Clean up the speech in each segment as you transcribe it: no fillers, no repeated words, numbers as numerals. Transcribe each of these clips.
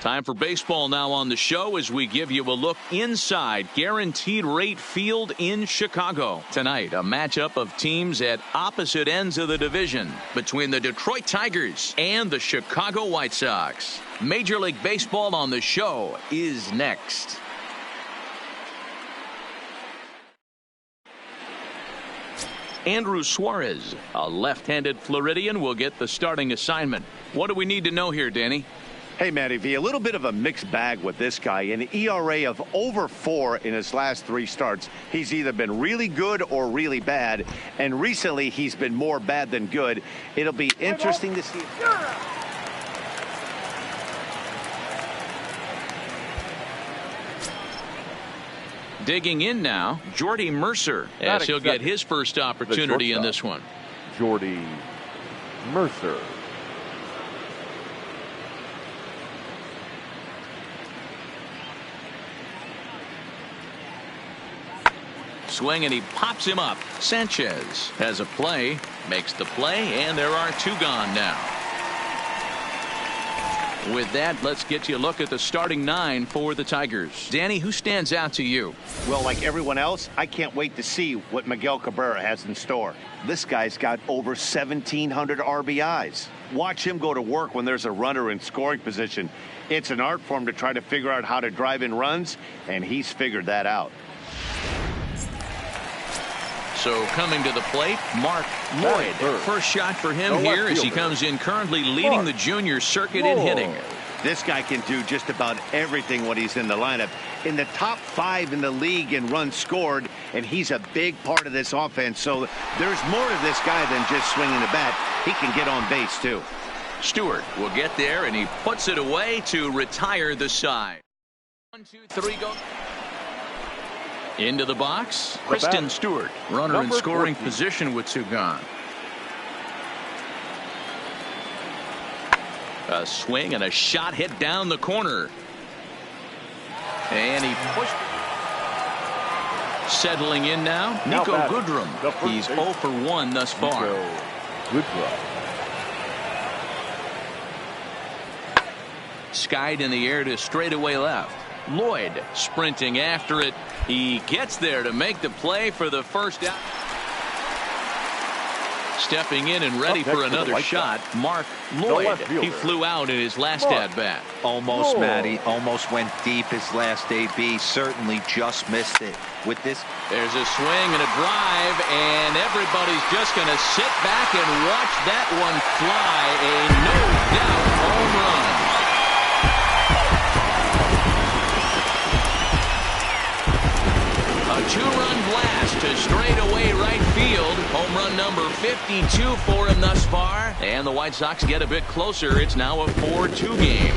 Time for baseball now on the show as we give you a look inside Guaranteed Rate Field in Chicago. Tonight, a matchup of teams at opposite ends of the division between the Detroit Tigers and the Chicago White Sox. Major League Baseball on the show is next. Andrew Suarez, a left-handed Floridian, will get the starting assignment. What do we need to know here, Danny? Hey, Matty V, a little bit of a mixed bag with this guy. An ERA of over 4 in his last 3 starts. He's either been really good or really bad, and recently he's been more bad than good. It'll be interesting to see. Digging in now, Jordy Mercer, as he'll get his first opportunity in this one. Jordy Mercer. Swing, and he pops him up. Sanchez has a play, makes the play, and there are 2 gone now. With that, let's get you a look at the starting 9 for the Tigers. Danny, who stands out to you? Well, like everyone else, I can't wait to see what Miguel Cabrera has in store. This guy's got over 1,700 RBIs. Watch him go to work when there's a runner in scoring position. It's an art form to try to figure out how to drive in runs, and he's figured that out. So coming to the plate, Mark Lloyd. First shot for him here as he comes in currently leading the junior circuit in hitting. This guy can do just about everything when he's in the lineup. In the top 5 in the league in runs scored, and he's a big part of this offense. So there's more to this guy than just swinging the bat. He can get on base, too. Stewart will get there, and he puts it away to retire the side. 1, 2, 3, go. Into the box, Kristen Stewart, runner in scoring position with 2 gone. A swing and a shot hit down the corner. And he pushed. Settling in now, Nico Goodrum. He's 0 for 1 thus far. Skied in the air to straightaway left. Lloyd sprinting after it. He gets there to make the play for the first out. Stepping in and ready for another shot, Mark Lloyd. He flew out in his last at-bat. Almost, Matty. Almost went deep his last AB. Certainly just missed it. With this, there's a swing and a drive, and everybody's just going to sit back and watch that one fly. A no-doubt home run. A 2-run blast to straightaway right field. Home run number 52 for him thus far. And the White Sox get a bit closer. It's now a 4-2 game.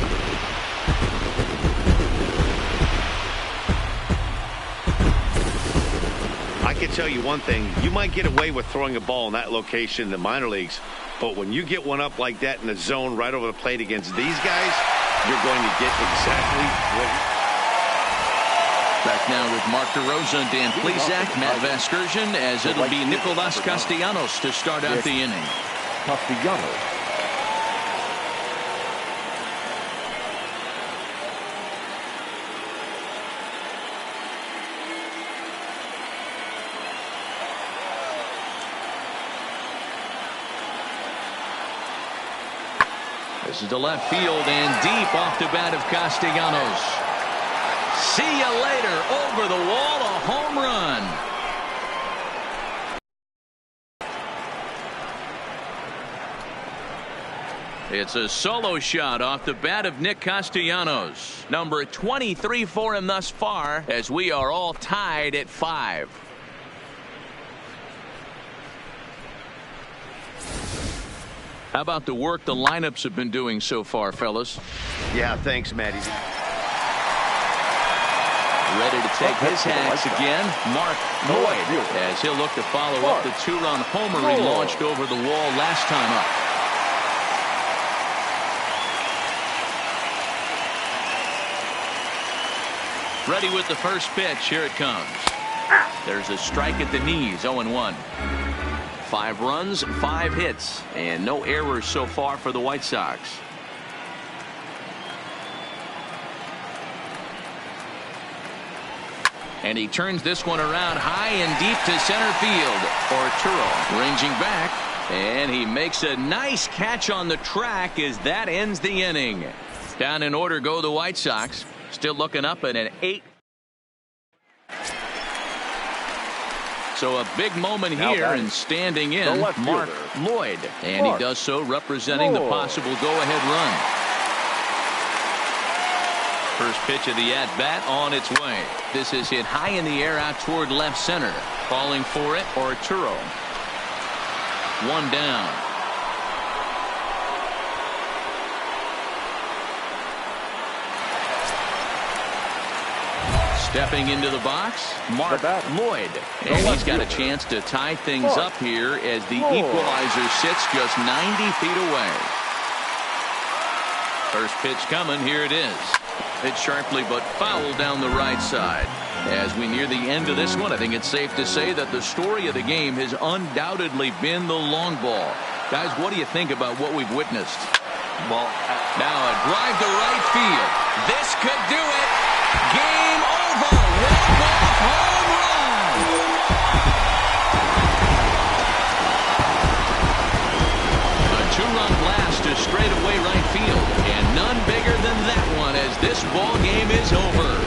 I can tell you one thing. You might get away with throwing a ball in that location in the minor leagues. But when you get one up like that in the zone right over the plate against these guys, you're going to get exactly what... Back now with Mark DeRosa, Dan Plesac, Matt Vasgersian, as it'll be Nicolas Castellanos to start out the inning. Castellanos. This is to left field and deep off the bat of Castellanos. See you later. Over the wall, a home run. It's a solo shot off the bat of Nick Castellanos. Number 23 for him thus far, as we are all tied at 5. How about the work the lineups have been doing so far, fellas? Yeah, thanks, Matty. Ready to take his hacks again, Mark Lloyd, as he'll look to follow up the 2-run homer he launched over the wall last time up. Ready with the first pitch. Here it comes. There's a strike at the knees. 0-1. 5 runs, 5 hits, and no errors so far for the White Sox. And he turns this one around high and deep to center field. Arturo ranging back, and he makes a nice catch on the track as that ends the inning. Down in order go the White Sox. Still looking up at an 8. So a big moment here, and standing in, Mark Lloyd. And he does so representing the possible go-ahead run. First pitch of the at-bat on its way. This is hit high in the air out toward left center. Falling for it, Arturo. 1 down. Stepping into the box, Mark Lloyd. And he's got a chance to tie things up here as the equalizer sits just 90 feet away. First pitch coming. Here it is. Hit sharply but foul down the right side. As we near the end of this one, I think it's safe to say that the story of the game has undoubtedly been the long ball. Guys, what do you think about what we've witnessed? Well, now a drive to right field. This could do it. Game over. Walk-off home run. A 2-run blast to straightaway right field, and none bigger than that one as this ball game is over.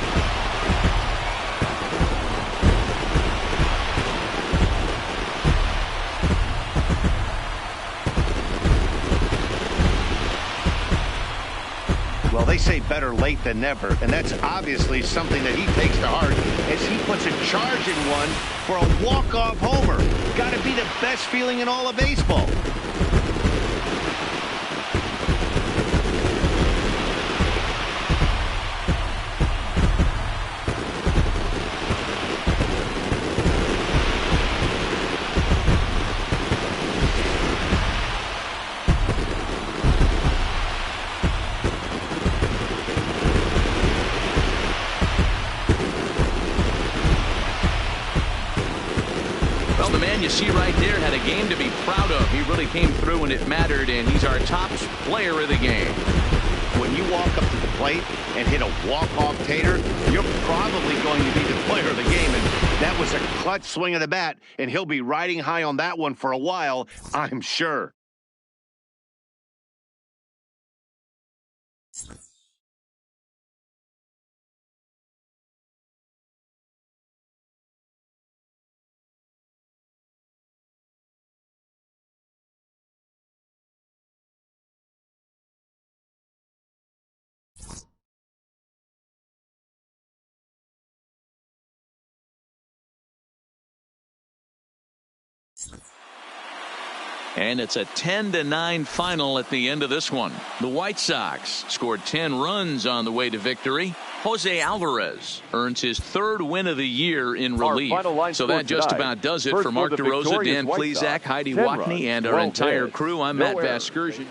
Well, they say better late than never, and that's obviously something that he takes to heart as he puts a charge in one for a walk-off homer. Got to be the best feeling in all of baseball. You see right there had a game to be proud of. He really came through when it mattered, and he's our top player of the game. When you walk up to the plate and hit a walk-off tater, you're probably going to be the player of the game, and that was a clutch swing of the bat, and he'll be riding high on that one for a while, I'm sure. And it's a 10-9 final at the end of this one. The White Sox scored 10 runs on the way to victory. Jose Alvarez earns his 3rd win of the year in relief. So that just about does it for Mark DeRosa, Dan Plesac, Heidi Watney, and our entire crew. I'm Matt Vasgersian.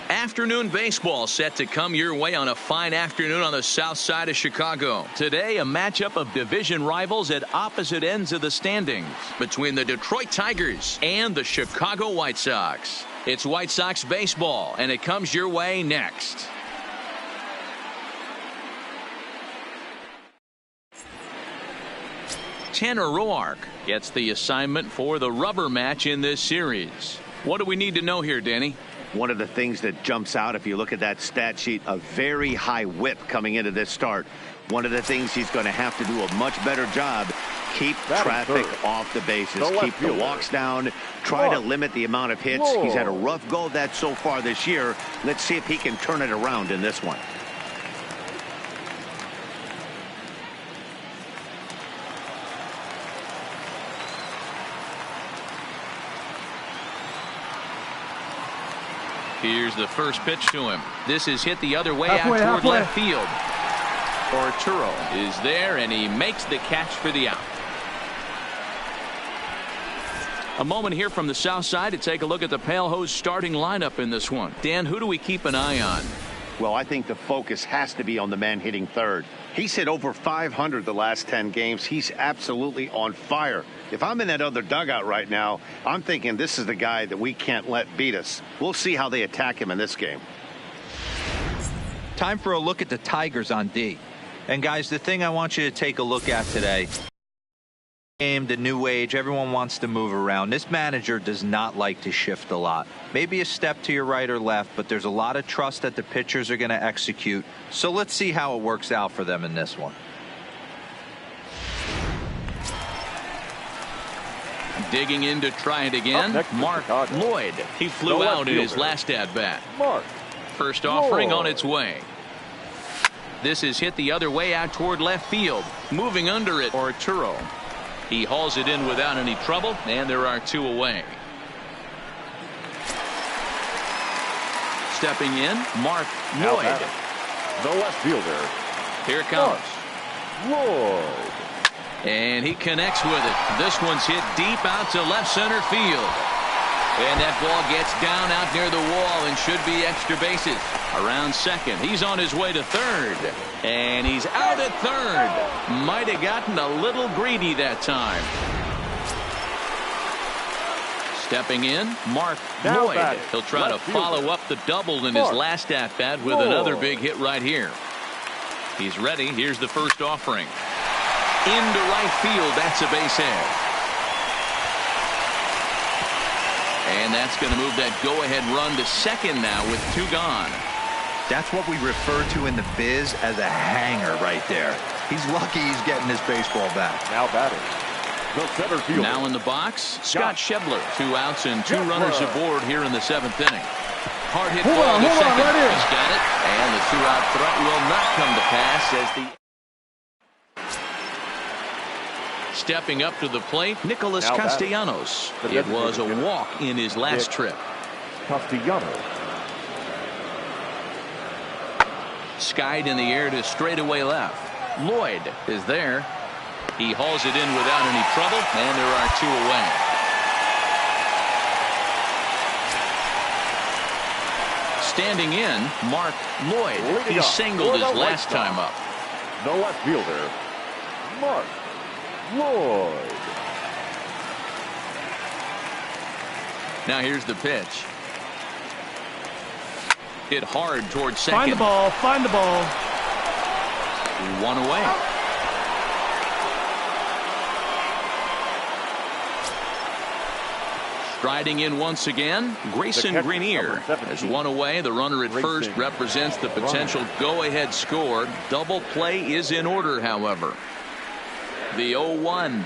Afternoon baseball set to come your way on a fine afternoon on the south side of Chicago. Today, a matchup of division rivals at opposite ends of the standings between the Detroit Tigers and the Chicago White Sox. It's White Sox baseball, and it comes your way next. Tanner Roark gets the assignment for the rubber match in this series. What do we need to know here, Danny? One of the things that jumps out, if you look at that stat sheet, a very high whip coming into this start. One of the things he's going to have to do a much better job, keep traffic off the bases, keep the walks down, try to limit the amount of hits. He's had a rough go of that so far this year. Let's see if he can turn it around in this one. Here's the first pitch to him. This is hit the other way out toward left field. Arturo is there, and he makes the catch for the out. A moment here from the south side to take a look at the Pale Hose starting lineup in this one. Dan, who do we keep an eye on? Well, I think the focus has to be on the man hitting third. He's hit over 500 the last 10 games. He's absolutely on fire. If I'm in that other dugout right now, I'm thinking this is the guy that we can't let beat us. We'll see how they attack him in this game. Time for a look at the Tigers on D. And guys, the thing I want you to take a look at today, the new age, everyone wants to move around. This manager does not like to shift a lot. Maybe a step to your right or left, but there's a lot of trust that the pitchers are going to execute. So let's see how it works out for them in this one. Digging in to try it again, Mark Lloyd. He flew out in his last at-bat. First offering on its way. This is hit the other way out toward left field. Moving under it, Arturo. He hauls it in without any trouble, and there are two away. Stepping in, Mark Lloyd. The left fielder. Here it comes. Lloyd. And he connects with it. This one's hit deep out to left center field. And that ball gets down out near the wall and should be extra bases. Around second. He's on his way to third. And he's out at third. Might have gotten a little greedy that time. Stepping in, Mark Lloyd. He'll try to follow up the double in his last at-bat with another big hit right here. He's ready. Here's the first offering. Into right field. That's a base hit. And that's going to move that go-ahead run to second now with two gone. That's what we refer to in the biz as a hanger right there. He's lucky he's getting his baseball back. Now batting. The center fielder. Now in the box, Scott Schebler. 2 outs and 2 runners aboard here in the 7th inning. Hard hit ball to second. He's got it. And the 2-out threat will not come to pass as the stepping up to the plate, Nicholas Castellanos. It was a walk in his last trip. Castellanos. Skied in the air to straightaway left. Lloyd is there. He hauls it in without any trouble, and there are 2 away. Standing in, Mark Lloyd. He singled his last time up. The left fielder, Mark Lloyd. Now here's the pitch. Hit hard towards second. Find the ball. Find the ball. 1 away. Striding in once again, Grayson Greenier has 1 away. The runner at first represents the potential go-ahead score. Double play is in order, however. The 0-1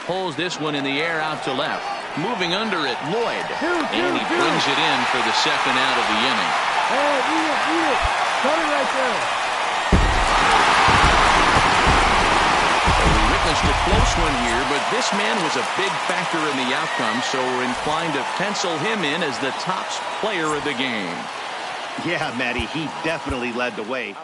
pulls this one in the air out to left. Moving under it, Lloyd. And he brings it in for the second out of the inning. Hey, eat it. Cut it right there. We witnessed a close one here, but this man was a big factor in the outcome, so we're inclined to pencil him in as the top player of the game. Yeah, Matty, he definitely led the way.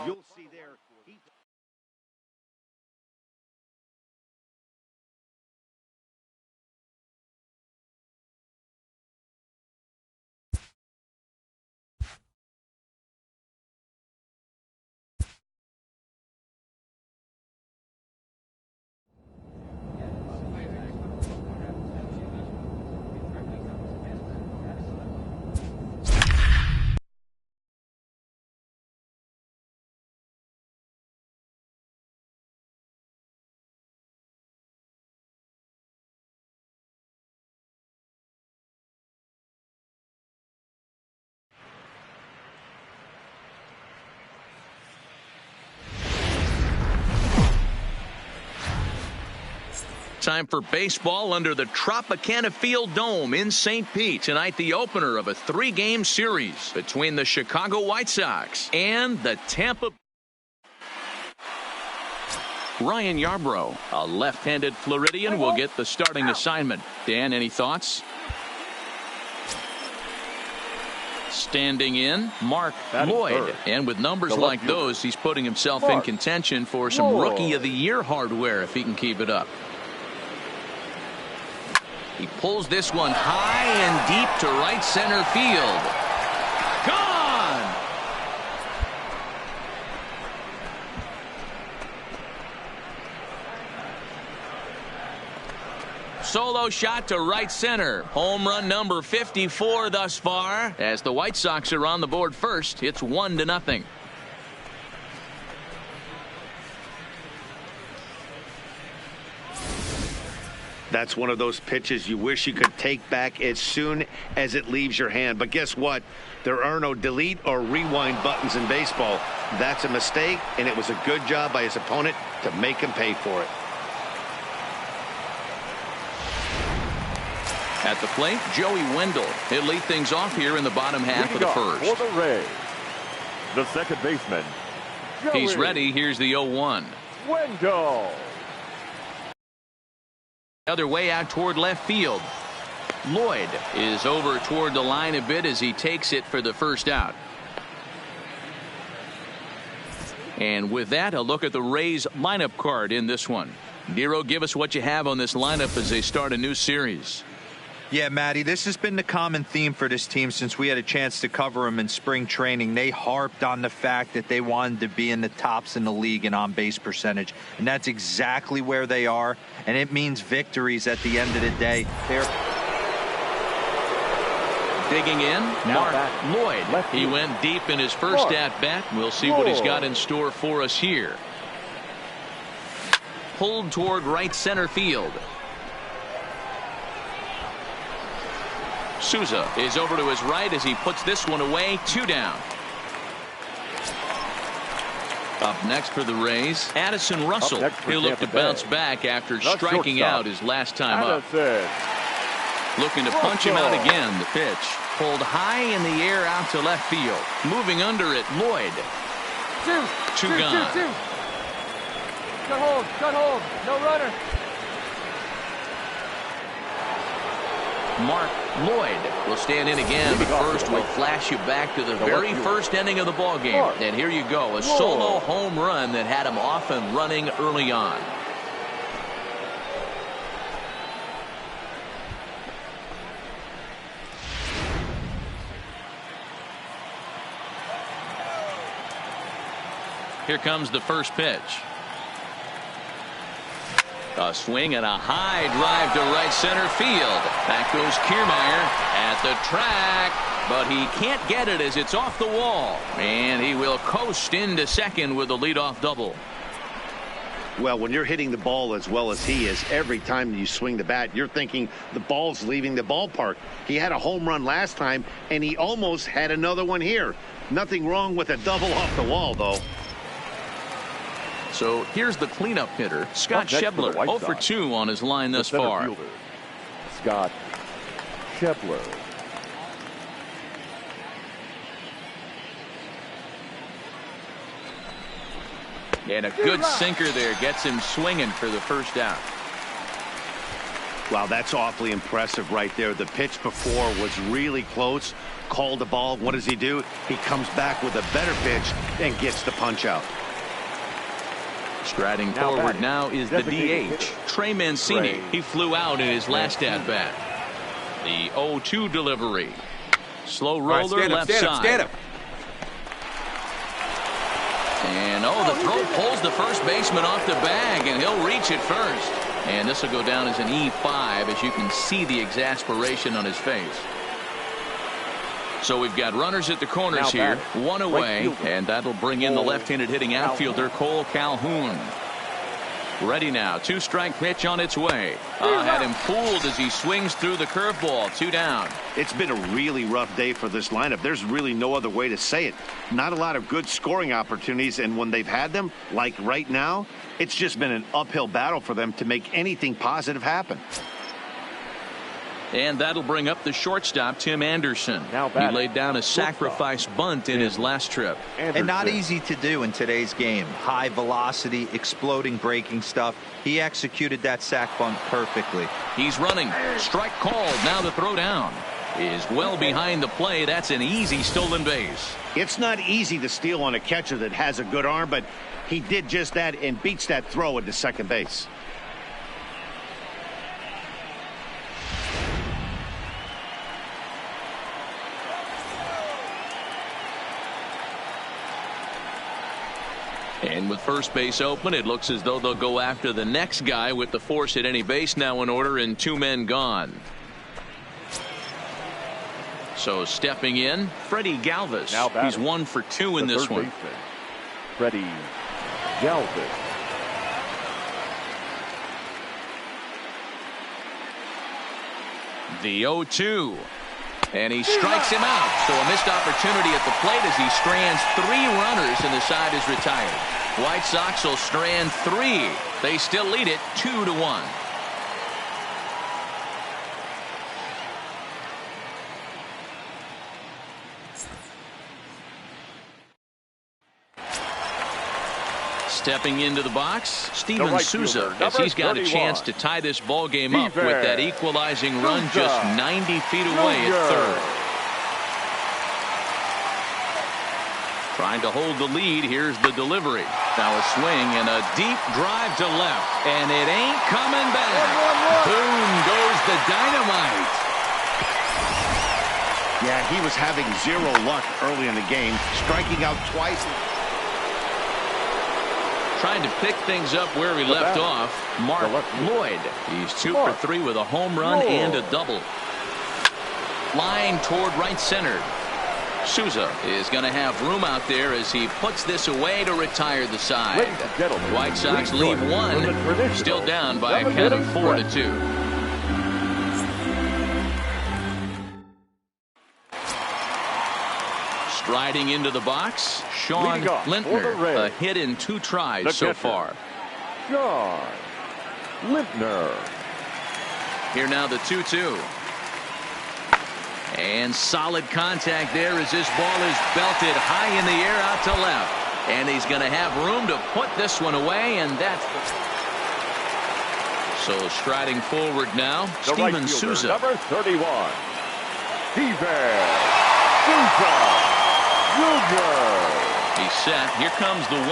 Time for baseball under the Tropicana Field Dome in St. Pete. Tonight, the opener of a 3-game series between the Chicago White Sox and the Tampa. Ryan Yarbrough, a left-handed Floridian, will get the starting assignment. Dan, any thoughts? Standing in, Mark Lloyd. And with numbers like those, he's putting himself in contention for some Rookie of the Year hardware if he can keep it up. He pulls this one high and deep to right center field. Gone! Solo shot to right center. Home run number 54 thus far. As the White Sox are on the board first, it's 1-0. That's one of those pitches you wish you could take back as soon as it leaves your hand. But guess what? There are no delete or rewind buttons in baseball. That's a mistake, and it was a good job by his opponent to make him pay for it. At the plate, Joey Wendell. He'll lead things off here in the bottom half of the first. For the Rays, the second baseman, Joey He's ready. Here's the 0-1. Wendell. Other way out toward left field. Lloyd is over toward the line a bit as he takes it for the first out. And with that, a look at the Rays lineup card in this one. Nero, give us what you have on this lineup as they start a new series. Yeah, Matty, this has been the common theme for this team since we had a chance to cover them in spring training. They harped on the fact that they wanted to be in the tops in the league in on-base percentage, and that's exactly where they are, and it means victories at the end of the day. They're digging in, Mark Lloyd. He went deep in his first at-bat. We'll see what he's got in store for us here. Pulled toward right center field. Souza is over to his right as he puts this one away. 2 down. Up next for the Rays, Addison Russell. He'll look to bounce back after striking out his last time up. Looking to punch him out again. The pitch pulled high in the air out to left field. Moving under it, Lloyd. Two gone. Cut hold, no runner. Mark Lloyd will stand in again, but first we'll flash you back to the very first inning of the ball game. And here you go, a solo home run that had him off and running early on. Here comes the first pitch. A swing and a high drive to right center field. Back goes Kiermaier at the track, but he can't get it as it's off the wall. And he will coast into second with a leadoff double. Well, when you're hitting the ball as well as he is, every time you swing the bat, you're thinking the ball's leaving the ballpark. He had a home run last time, and he almost had another one here. Nothing wrong with a double off the wall, though. So here's the cleanup hitter, Scott Schebler, 0 for 2 on his line thus far. Fielder, Scott Schebler. And a good sinker there gets him swinging for the first out. Wow, that's awfully impressive right there. The pitch before was really close. Called the ball. What does he do? He comes back with a better pitch and gets the punch out. Striding forward now is the DH, Trey Mancini. He flew out in his last at-bat. The 0-2 delivery. Slow roller left side. Stand up. And the throw pulls the first baseman off the bag, and he'll reach it first. And this will go down as an E5 as you can see the exasperation on his face. So we've got runners at the corners here, one away, and that'll bring in the left-handed hitting outfielder Cole Calhoun. Ready now. 2-strike pitch on its way. Had him fooled as he swings through the curveball. 2 down. It's been a really rough day for this lineup. There's really no other way to say it. Not a lot of good scoring opportunities, and when they've had them, like right now, it's just been an uphill battle for them to make anything positive happen. And that'll bring up the shortstop, Tim Anderson. He laid down a sacrifice bunt in his last trip. And not easy to do in today's game. High velocity, exploding breaking stuff. He executed that sac bunt perfectly. He's running. Strike called. Now the throw down is well behind the play. That's an easy stolen base. It's not easy to steal on a catcher that has a good arm, but he did just that and beats that throw into second base. And with first base open, it looks as though they'll go after the next guy with the force at any base now in order and 2 men gone. So stepping in, Freddie Galvis. He's 1 for 2 in this one. Freddie Galvis. The 0-2. And he strikes him out. So a missed opportunity at the plate as he strands 3 runners and the side is retired. White Sox will strand 3. They still lead it 2-1. Stepping into the box, Steven Souza, as he's got a chance to tie this ball game up with that equalizing run just 90 feet away at third. Trying to hold the lead. Here's the delivery. Now a swing and a deep drive to left, and it ain't coming back. Boom goes the dynamite. Yeah, he was having 0 luck early in the game, striking out twice. Trying to pick things up where he left off. Mark Lloyd. He's 2 for 3 with a home run and a double. Line toward right center. Souza is going to have room out there as he puts this away to retire the side. White Sox lead 1. Still down by a count of 4-2. Striding into the box, Sean Lintner, a hit in 2 tries so far. Sean Lintner. Here now the 2-2. And solid contact there as this ball is belted high in the air out to left. And he's going to have room to put this one away, and that's... So striding forward now, Steven Souza. Number 31, Steven Souza. He's set. Here comes the 1-1.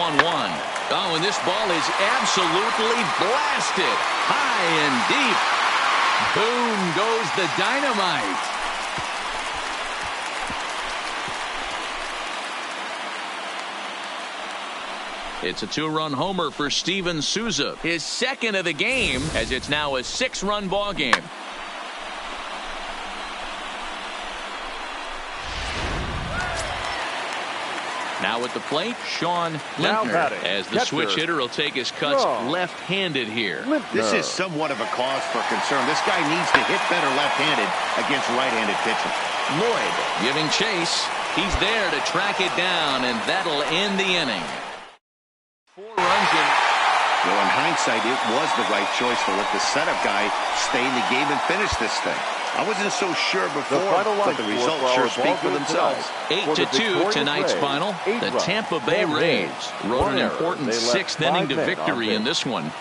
Oh, and this ball is absolutely blasted. High and deep. Boom goes the dynamite. It's a 2-run homer for Steven Souza. His second of the game, as it's now a 6-run ball game. Now at the plate, Sean Lintner, as the switch hitter will take his cuts left-handed here. This is somewhat of a cause for concern. This guy needs to hit better left-handed against right-handed pitching. Lloyd giving chase. He's there to track it down, and that'll end the inning. 4 runs in. Well, in hindsight, it was the right choice to let the setup guy stay in the game and finish this thing. I wasn't so sure before, but the results sure speak for themselves. 8-2 tonight's final. The Tampa Bay Rays rode an important 6th inning to victory in this one.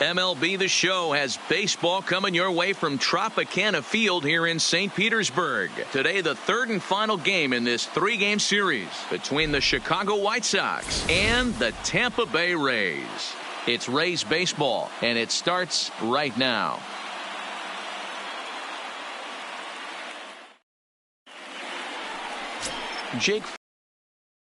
MLB The Show has baseball coming your way from Tropicana Field here in St. Petersburg. Today, the 3rd and final game in this 3-game series between the Chicago White Sox and the Tampa Bay Rays. It's Rays baseball, and it starts right now. Jake,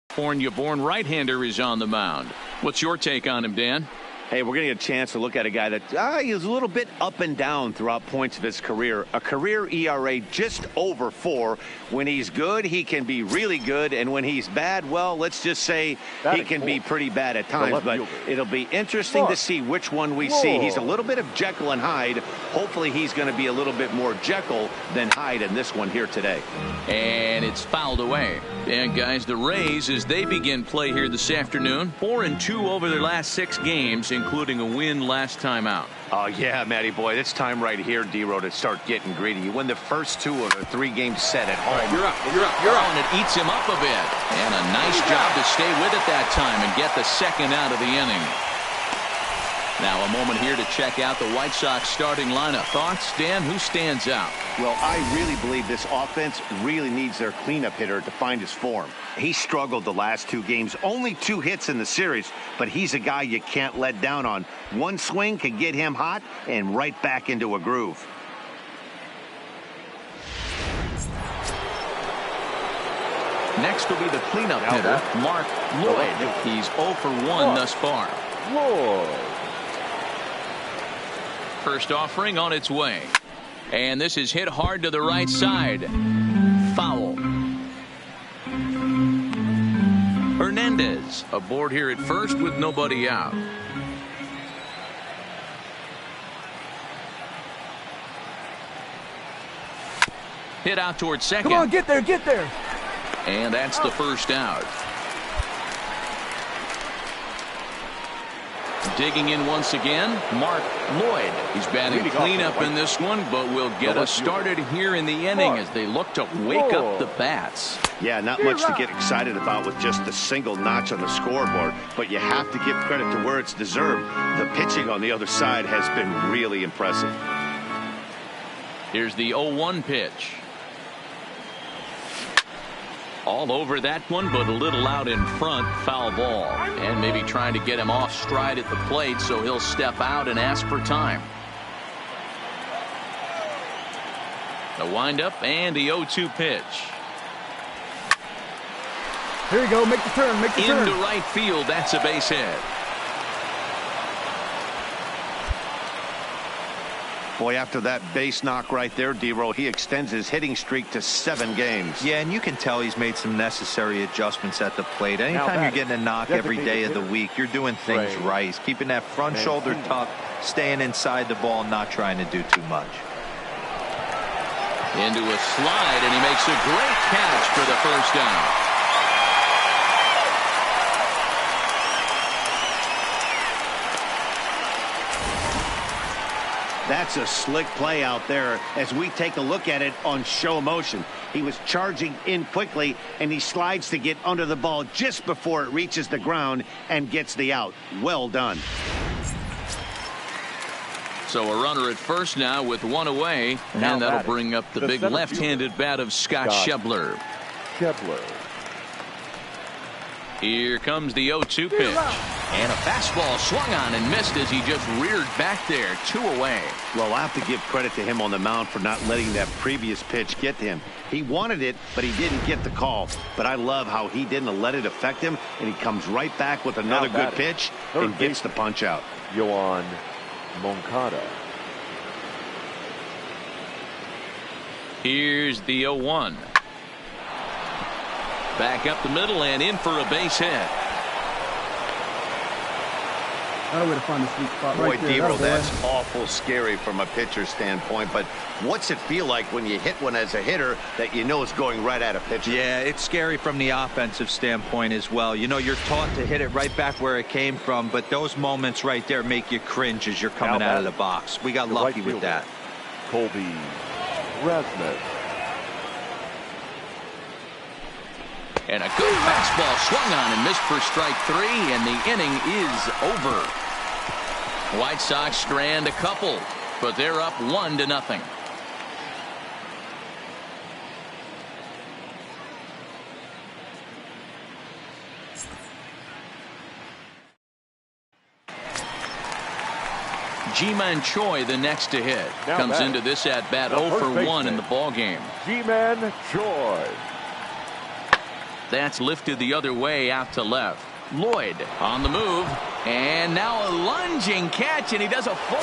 California-born right-hander, is on the mound. What's your take on him, Dan? Hey, we're going to get a chance to look at a guy that he's a little bit up and down throughout points of his career. A career ERA just over 4. When he's good, he can be really good. And when he's bad, well, let's just say he can be pretty bad at times. But it'll be interesting to see which one we see. He's a little bit of Jekyll and Hyde. Hopefully he's going to be a little bit more Jekyll than Hyde in this one here today. And it's fouled away. And guys, the Rays, as they begin play here this afternoon, 4-2 over their last 6 games, including a win last time out. Oh, yeah, Matty boy, it's time right here, D-Row, to start getting greedy. You win the first 2 of a 3-game set at home. Right, you're up. And it eats him up a bit. And a nice job to stay with it that time and get the second out of the inning. Now a moment here to check out the White Sox starting lineup. Thoughts, Dan? Who stands out? Well, I really believe this offense really needs their cleanup hitter to find his form. He struggled the last 2 games. Only 2 hits in the series, but he's a guy you can't let down on. One swing can get him hot and right back into a groove. Next will be the cleanup hitter, Mark Lloyd. He's 0 for 1 thus far. Lloyd. First offering on its way. And this is hit hard to the right side. Foul. Hernandez aboard here at first with nobody out. Hit out towards second. Come on, get there, get there. And that's the first out. Digging in once again, Mark Lloyd. He's batting cleanup in this one, but will get us started here in the inning as they look to wake up the bats. Yeah, not much to get excited about with just a single notch on the scoreboard, but you have to give credit to where it's deserved. The pitching on the other side has been really impressive. Here's the 0-1 pitch. All over that one, but a little out in front. Foul ball. And maybe trying to get him off stride at the plate, so he'll step out and ask for time. The windup and the 0-2 pitch. Here you go. Make the turn. Make the turn. Into right field. That's a base hit. Boy, after that base knock right there, D-Row, he extends his hitting streak to 7 games. Yeah, and you can tell he's made some necessary adjustments at the plate. Anytime you're getting a knock every day of the week, you're doing things right. He's keeping that front shoulder tucked, staying inside the ball, not trying to do too much. Into a slide, and he makes a great catch for the first down. That's a slick play out there as we take a look at it on show motion. He was charging in quickly, and he slides to get under the ball just before it reaches the ground and gets the out. Well done. So a runner at first now with 1 away, and that'll bring up the big left-handed bat of Scott Schebler. Here comes the 0-2 pitch. And a fastball swung on and missed as he just reared back there. 2 away. Well, I have to give credit to him on the mound for not letting that previous pitch get to him. He wanted it, but he didn't get the call. But I love how he didn't let it affect him, and he comes right back with another good pitch and gets the punch out. Yoan Moncada. Here's the 0-1. Back up the middle and in for a base hit. I know where to find the sweet spot right there. D-Row, that's awful scary from a pitcher's standpoint, but what's it feel like when you hit one as a hitter that you know is going right at a pitcher? Yeah, it's scary from the offensive standpoint as well. You know, you're taught to hit it right back where it came from, but those moments right there make you cringe as you're coming out of the box. We got lucky with that. Colby Rasmus. And a good fastball swung on and missed for strike 3, and the inning is over. White Sox strand a couple, but they're up 1-0. Ji-Man Choi, the next to hit, comes into this at bat 0 for 1 in the ball game. Ji-Man Choi. That's lifted the other way out to left. Lloyd on the move, And now a lunging catch, and he does a full.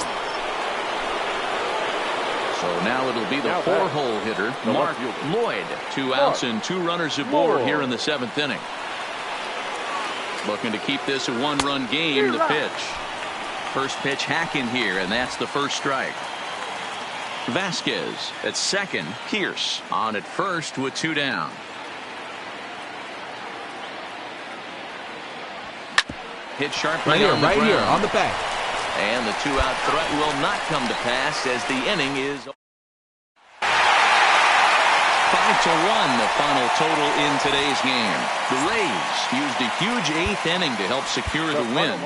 So now it'll be the four-hole hitter, Mark Lloyd. 2 outs and 2 runners aboard here in the 7th inning. Looking to keep this a 1-run game. The pitch. First pitch hacking here, and that's the first strike. Vasquez at second. Pierce on at first with 2 down. Hit sharply on the ground. Here on the back. And the 2-out threat will not come to pass as the inning is 5-1, the final total in today's game. The Rays used a huge 8th inning to help secure the win.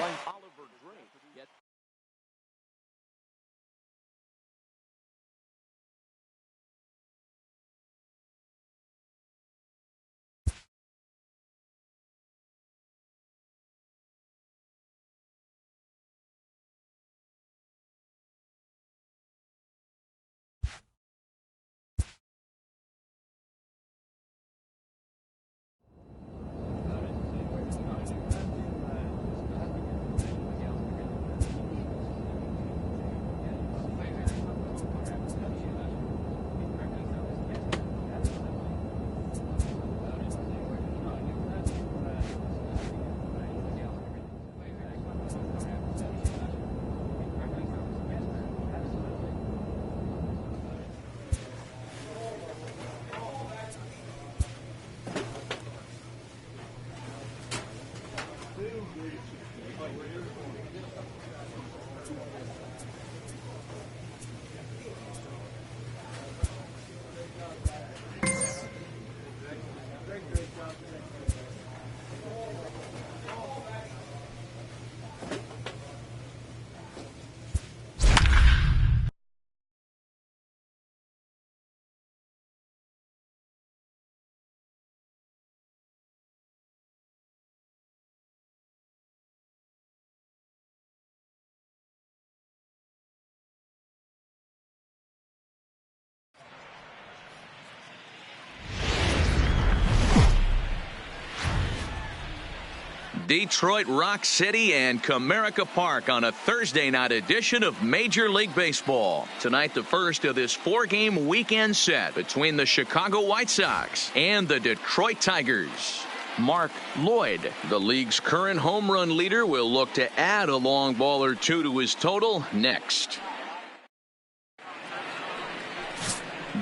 Detroit Rock City and Comerica Park on a Thursday night edition of Major League Baseball. Tonight, the first of this 4-game weekend set between the Chicago White Sox and the Detroit Tigers. Mark Lloyd, the league's current home run leader, will look to add a long ball or 2 to his total next.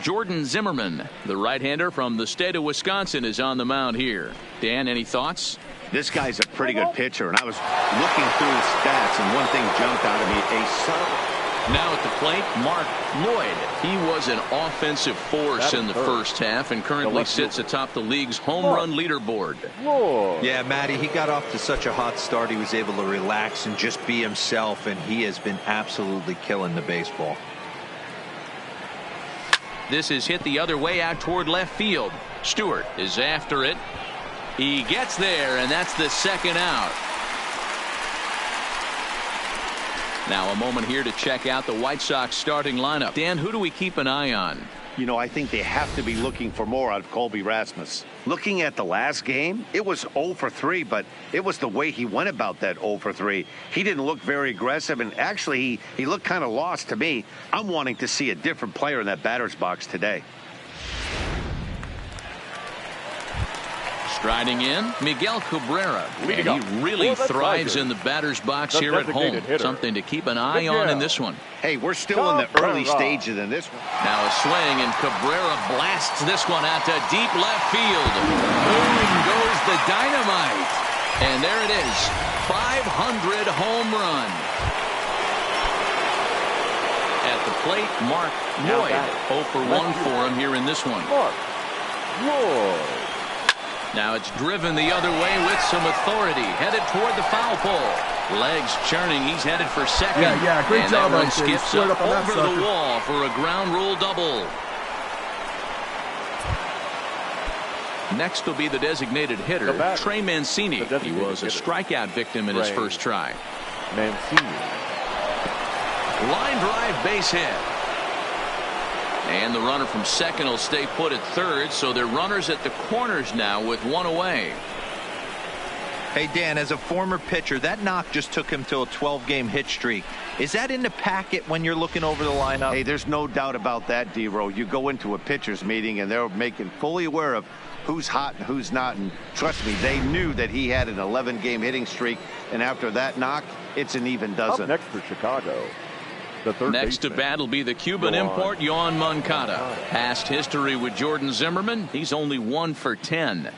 Jordan Zimmerman, the right-hander from the state of Wisconsin, is on the mound here. Dan, any thoughts? This guy's a pretty good pitcher, and I was looking through his stats, and one thing jumped out at me. Now at the plate, Mark Lloyd. He was an offensive force in the first half and currently sits atop the league's home run leaderboard. Yeah, Matty, he got off to such a hot start. He was able to relax and just be himself, and he has been absolutely killing the baseball. This is hit the other way out toward left field. Stewart is after it. He gets there, and that's the second out. Now a moment here to check out the White Sox starting lineup. Dan, who do we keep an eye on? You know, I think they have to be looking for more out of Colby Rasmus. Looking at the last game, it was 0 for 3, but it was the way he went about that 0 for 3. He didn't look very aggressive, and actually he looked kind of lost to me. I'm wanting to see a different player in that batter's box today. Striding in, Miguel Cabrera. And he really thrives in the batter's box here at home. Something to keep an eye on in this one. Hey, we're still in the early stages in this one. Now a swing, and Cabrera blasts this one out to deep left field. Boom goes the dynamite. And there it is, 500 home run. At the plate, Mark Lloyd. 0 for 1 for him here in this one. Now it's driven the other way with some authority. Headed toward the foul pole. Legs churning. He's headed for second. Yeah, great job. And that one skips up over the wall for a ground rule double. Next will be the designated hitter, Trey Mancini. He was a strikeout victim in his first try. Mancini. Line drive base hit. And the runner from second will stay put at third, so they're runners at the corners now with one away. Hey, Dan, as a former pitcher, that knock just took him to a 12-game hit streak. Is that in the packet when you're looking over the lineup? Hey, there's no doubt about that, D-Row. You go into a pitcher's meeting, and they're making fully aware of who's hot and who's not. And trust me, they knew that he had an 11-game hitting streak. And after that knock, it's an even dozen. Up next for Chicago, the third Next to baseman, bat will be the Cuban import, Yoan Moncada. Past history with Jordan Zimmerman, he's only 1 for 10.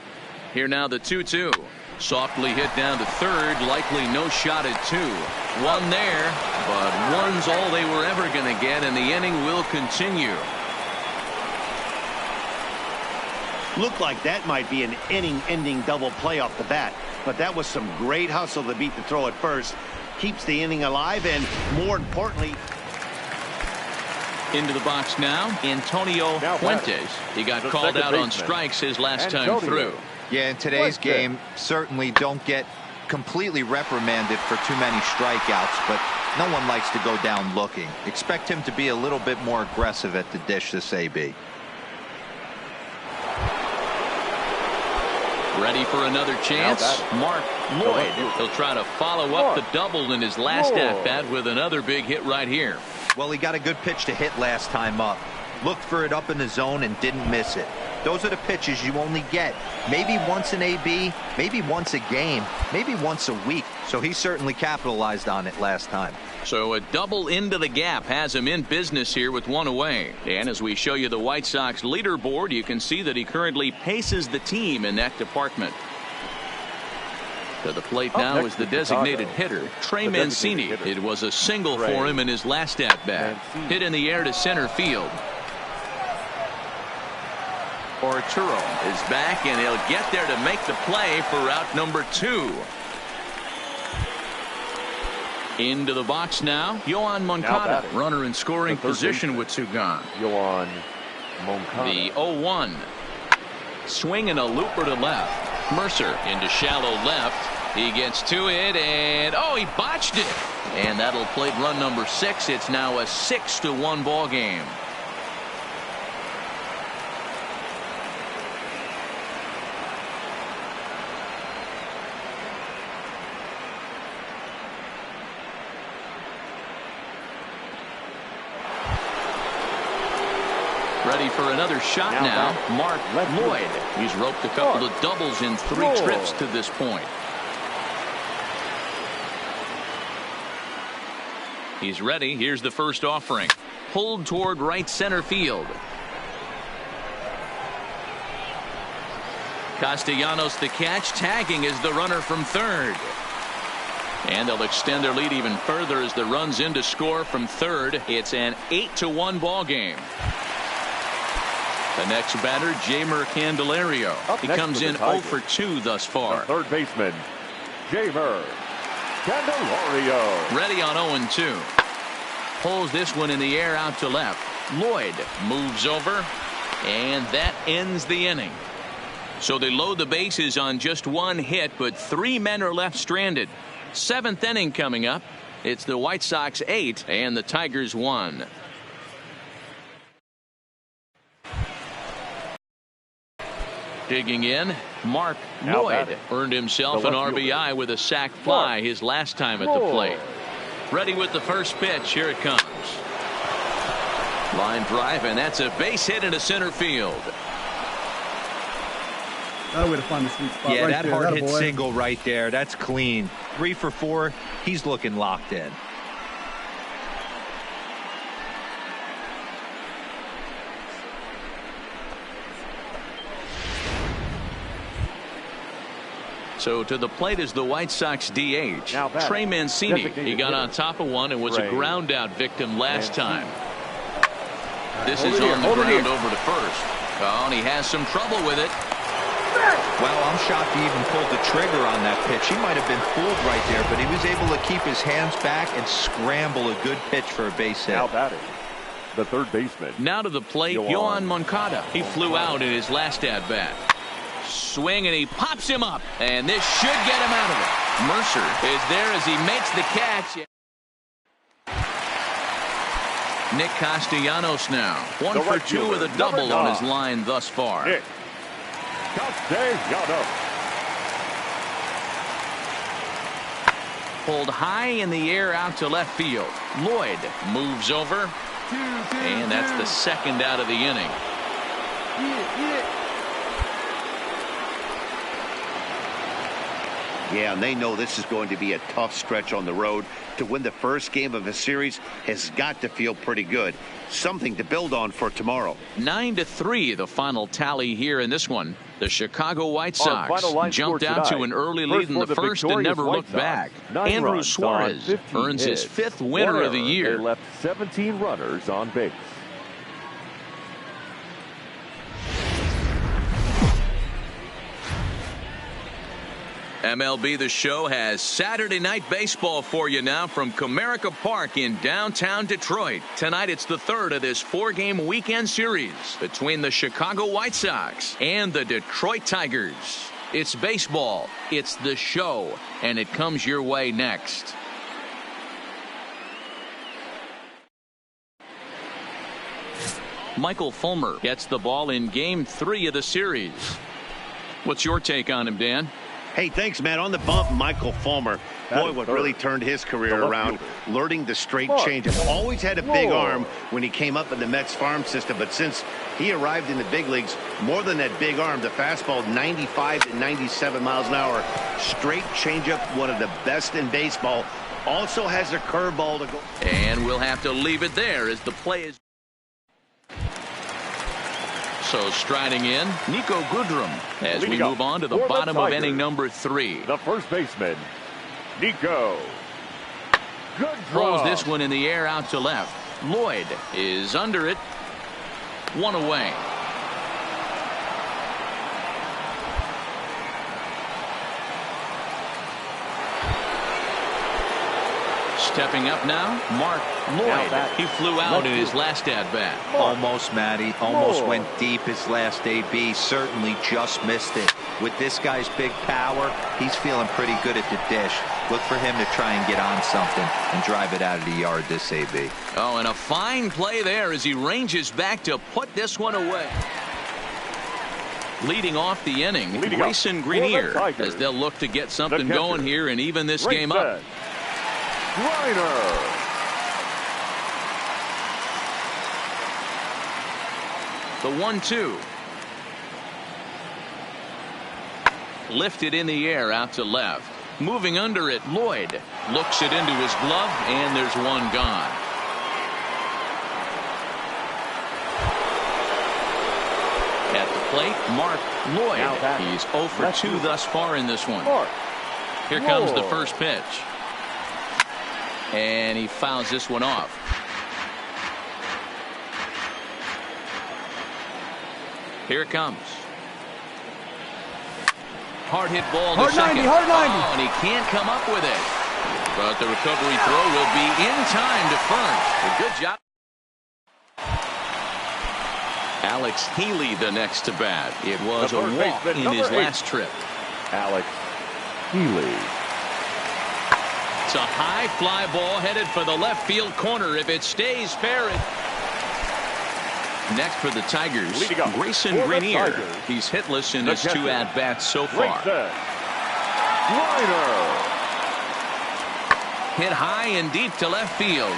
Here now the 2-2. Softly hit down to third, likely no shot at 2. One there, but one's all they were ever going to get, and the inning will continue. Looked like that might be an inning-ending double play off the bat, but that was some great hustle to beat the throw at first. Keeps the inning alive, and more importantly, into the box now, Antonio Fuentes. He got called out on strikes his last time through. Yeah, in today's game, certainly don't get completely reprimanded for too many strikeouts, but no one likes to go down looking. Expect him to be a little bit more aggressive at the dish this AB. Ready for another chance? Mark Lloyd. He'll try to follow up the double in his last at-bat with another big hit right here. Well, he got a good pitch to hit last time up. Looked for it up in the zone and didn't miss it. Those are the pitches you only get maybe once an AB, maybe once a game, maybe once a week. So he certainly capitalized on it last time. So a double into the gap has him in business here with one away. And as we show you the White Sox leaderboard, you can see that he currently paces the team in that department. To the plate now is the designated hitter, Trey Mancini. It was a single for him in his last at-bat. Hit in the air to center field. Arturo is back, and he'll get there to make the play for route number 2. Into the box now, Yoan Moncada, runner in scoring position with 2 gone. Yoan Moncada. The 0-1. Swing and a looper to left. Mercer into shallow left. He gets to it, and he botched it. And that'll plate run number 6. It's now a 6-1 ball game. Ready for another shot now. Mark Lloyd. He's roped a couple of doubles in 3 trips to this point. He's ready. Here's the first offering. Pulled toward right center field. Castellanos the catch. Tagging is the runner from third. And they'll extend their lead even further as the run's in to score from third. It's an 8-1 ball game. The next batter, Jeimer Candelario. He comes in 0 for 2 thus far. The third baseman, Jeimer Candelario. Ready on 0-2. Pulls this one in the air out to left. Lloyd moves over, and that ends the inning. So they load the bases on just 1 hit, but 3 men are left stranded. 7th inning coming up. It's the White Sox 8 and the Tigers 1. Digging in, Mark Lloyd earned himself an RBI with a sac fly his last time at the plate. Ready with the first pitch. Here it comes. Line drive, and that's a base hit into center field. That's a way to find the sweet spot. Yeah, right that there. hard hit Attaboy. single right there. That's clean. 3 for 4. He's looking locked in. So to the plate is the White Sox DH, Trey Mancini. He got on top of one and was a ground out victim last time. This is on the ground over to first. Oh, and he has some trouble with it. Well, I'm shocked he even pulled the trigger on that pitch. He might have been fooled right there, but he was able to keep his hands back and scramble a good pitch for a base hit. Now batting, the third baseman. Now to the plate, Yoan Moncada. He flew out in his last at-bat. Swing, and he pops him up, and this should get him out of it. Mercer is there as he makes the catch. Nick Castellanos now 1 for 2 with a double on his line thus far. Nick Castellanos. pulled high in the air out to left field. Lloyd moves over, and that's the second out of the inning. Yeah, and they know this is going to be a tough stretch on the road. To win the first game of a series has got to feel pretty good. Something to build on for tomorrow. 9-3 the final tally here in this one. The Chicago White Sox jumped out to an early lead in the first and never looked back. Andrew Suarez earns his 5th winner of the year. They left 17 runners on base. MLB The Show has Saturday Night Baseball for you now from Comerica Park in downtown Detroit. Tonight it's the third of this 4-game weekend series between the Chicago White Sox and the Detroit Tigers. It's baseball, it's the show, and it comes your way next. Michael Fulmer gets the ball in Game 3 of the series. What's your take on him, Dan? Hey, thanks, man. On the bump, Michael Fulmer. Boy, what really turned his career around, learning the straight changeup. Always had a big arm when he came up in the Mets farm system, but since he arrived in the big leagues, more than that big arm, the fastball 95 to 97 miles an hour. Straight changeup, one of the best in baseball. Also has a curveball to go. And we'll have to leave it there as the play is. So striding in, Nico Goodrum as we move on to the bottom of inning number 3. The first baseman, Nico Goodrum. Throws this one in the air out to left. Lloyd is under it. 1 away. Stepping up now, Mark Lloyd. He flew out in his last at-bat. Almost, Matty. Almost went deep his last AB. Certainly just missed it. With this guy's big power, he's feeling pretty good at the dish. Look for him to try and get on something and drive it out of the yard this AB. Oh, and a fine play there as he ranges back to put this one away. Leading off the inning, Grayson Greenier, as they'll look to get something going here and even this game up. Reiner. The 1-2. Lifted in the air out to left. Moving under it, Lloyd looks it into his glove, and there's one gone. At the plate, Mark Lloyd. He's 0 for 2 thus far in this one. Here comes the first pitch. And he fouls this one off. Here it comes. Hard hit ball to second. Hard 90. Oh, and he can't come up with it. But the recovery throw will be in time to first. A good job. Alex Healy the next to bat. It was a walk in his last trip. Alex Healy. It's a high fly ball headed for the left field corner. If it stays fair. Next for the Tigers, Grayson Greenier. He's hitless in his 2 at-bats so far. Hit high and deep to left field.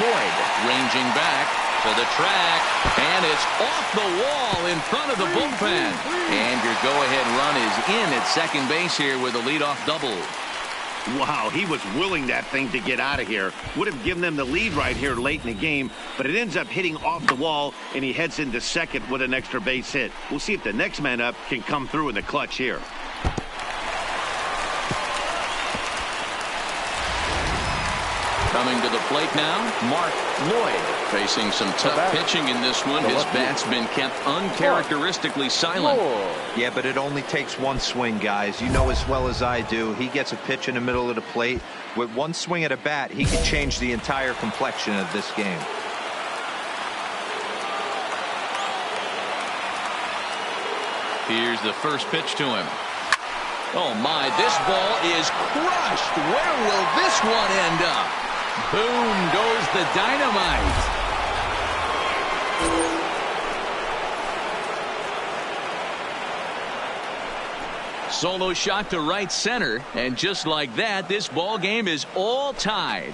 Lloyd ranging back to the track, and it's off the wall in front of the bullpen. And your go-ahead run is in at second base here with a leadoff double. Wow, he was willing that thing to get out of here. Would have given them the lead right here late in the game, but it ends up hitting off the wall, and he heads into second with an extra base hit. We'll see if the next man up can come through in the clutch here. Coming to the plate now, Mark Lloyd facing some tough pitching in this one. His bat's been kept uncharacteristically silent. Yeah, but it only takes one swing, guys. You know as well as I do. He gets a pitch in the middle of the plate. With one swing at a bat, he can change the entire complexion of this game. Here's the first pitch to him. Oh my, this ball is crushed. Where will this one end up? Boom goes the dynamite. solo shot to right center, and just like that, this ball game is all tied.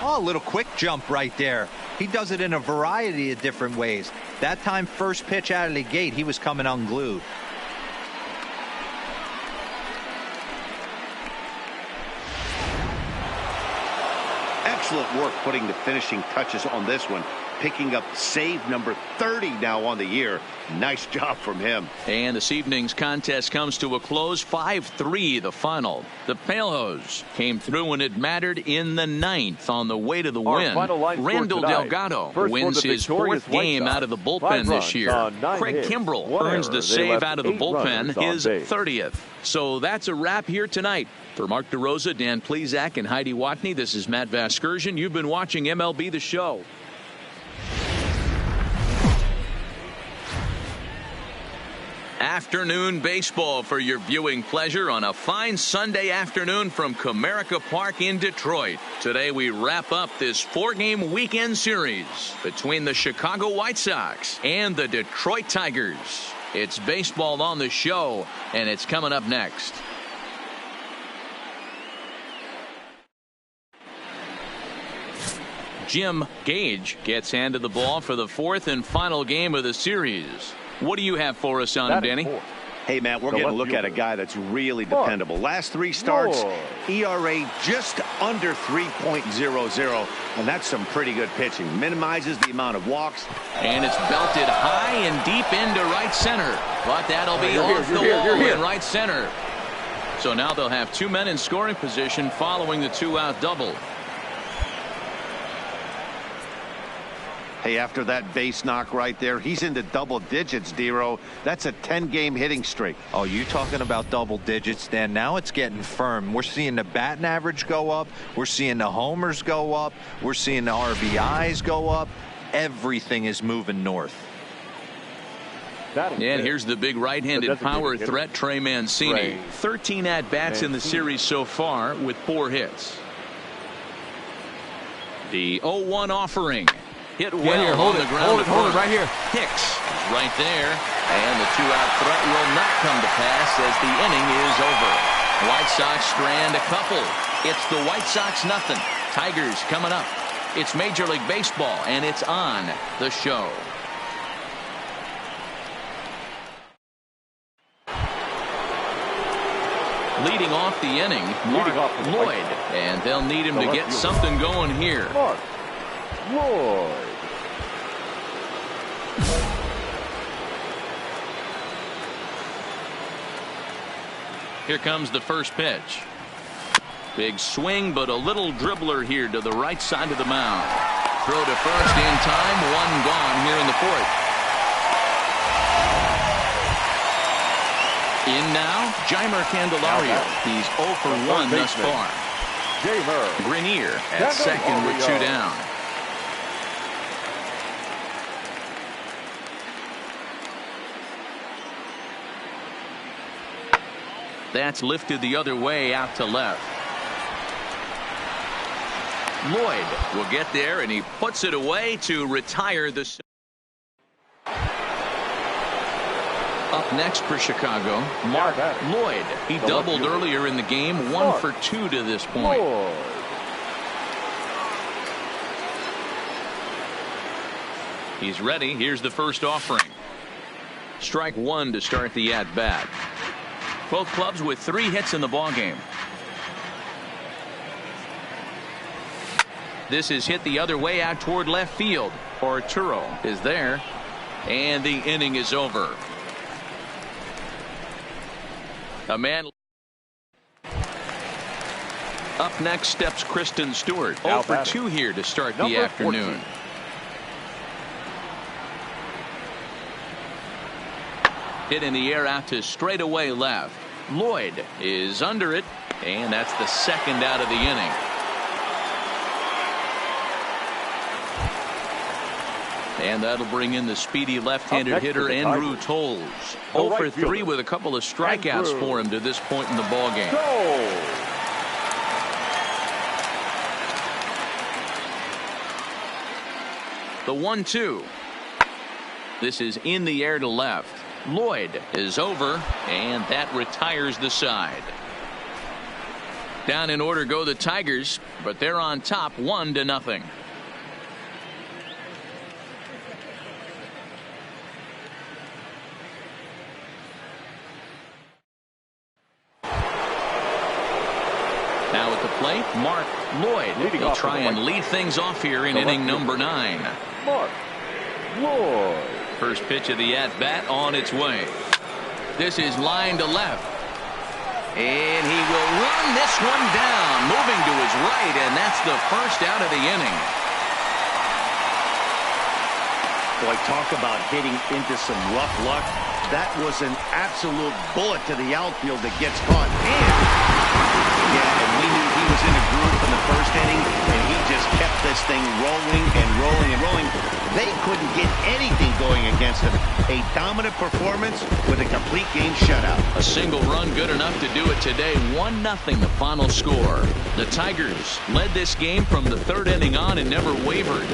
Oh, a little quick jump right there. He does it in a variety of different ways. That time, first pitch out of the gate, he was coming unglued. Excellent work putting the finishing touches on this one. Picking up save number 30 now on the year. Nice job from him. And this evening's contest comes to a close. 5-3 the final. The Palehose came through when it mattered in the ninth on the way to the win. Randall Delgado wins his fourth game out of the bullpen this year. Craig Kimbrell earns the save out of the bullpen, his 30th. So that's a wrap here tonight. For Mark DeRosa, Dan Plesac, and Heidi Watney, this is Matt Vasgersian. You've been watching MLB The Show. Afternoon baseball for your viewing pleasure on a fine Sunday afternoon from Comerica Park in Detroit. Today we wrap up this four-game weekend series between the Chicago White Sox and the Detroit Tigers. It's baseball on the show, and it's coming up next. Jim Gage gets handed the ball for the fourth and final game of the series. What do you have for us on him, Danny? Hey, Matt, we're going to look at a guy that's really dependable. Last three starts, ERA just under 3.00, and that's some pretty good pitching. Minimizes the amount of walks. And it's belted high and deep into right center, but that'll be off the wall in right center. So now they'll have two men in scoring position following the two-out double. Hey, after that base knock right there, he's into double digits, Dero. That's a 10-game hitting streak. Oh, you talking about double digits, Dan? Now it's getting firm. We're seeing the batting average go up. We're seeing the homers go up. We're seeing the RBIs go up. Everything is moving north. And here's the big right-handed power threat, Trey Mancini. 13 at-bats in the series so far with 4 hits. The 0-1 offering. Hit well here, on the ground. Hold it right here. Hicks is right there, and the two-out threat will not come to pass as the inning is over. White Sox strand a couple. It's the White Sox nothing. Tigers coming up. It's Major League Baseball, and it's on the show. Leading off the inning, Mark Lloyd, and they'll need him to get something going here. Mark Lloyd. Here comes the first pitch. Big swing, but a little dribbler here to the right side of the mound. Throw to first in time. One gone here in the fourth. In now, Jeimer Candelario. He's 0 for 1 thus far. Grenier at second with 2 down. That's lifted the other way out to left. Lloyd will get there, and he puts it away to retire the. Up next for Chicago, Mark Lloyd. He doubled earlier in the game, 1 for 2 to this point. He's ready. Here's the first offering. Strike 1 to start the at-bat. Both clubs with 3 hits in the ballgame. This is hit the other way out toward left field. Arturo is there, and the inning is over. A man. Up next steps Kristen Stewart. 0 for 2 here to start the afternoon. 14. Hit in the air out to straightaway left. Lloyd is under it, and that's the second out of the inning. And that'll bring in the speedy left-handed next hitter for the Andrew Tigers, Tolles. the 0 for right 3 fielder, with a couple of strikeouts Andrew for him to this point in the ballgame. Go! The 1-2. This is in the air to left. Lloyd is over, and that retires the side. Down in order go the Tigers, but they're on top 1-0. Now at the plate, Mark Lloyd. Leading He'll off try on the and right. lead things off here in The inning left number 9. Mark Lloyd. First pitch of the at-bat on its way. This is line to left. And he will run this one down, moving to his right, and that's the first out of the inning. Boy, talk about hitting into some rough luck. That was an absolute bullet to the outfield that gets caught. And we knew he was in a groove in the first inning, and he just kept this thing rolling and rolling and rolling. They couldn't get anything going against him. A dominant performance with a complete game shutout. A single run good enough to do it today. 1-0 the final score. The Tigers led this game from the third inning on and never wavered.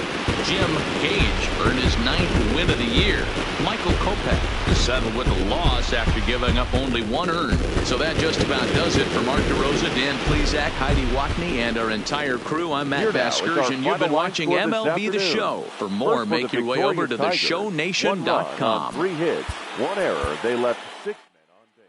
Jim Gage earned his 9th win of the year. Michael Kopech settled with a loss after giving up only 1 earned. So that just about does it for Mark DeRosa, Dan Plesac, Heidi Watney, and our entire crew. I'm Matt Here now is our Vasgersian. You've been final line watching score this MLB The afternoon. Show. For more, First, make your way over to victorious Tigers, 1 run on theshowNation.com. 3 hits, 1 error. They left 6 men on base.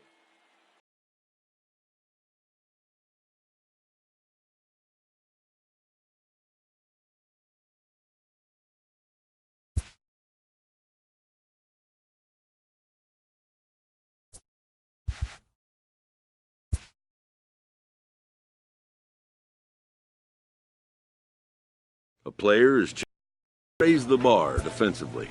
A player is raise the bar defensively.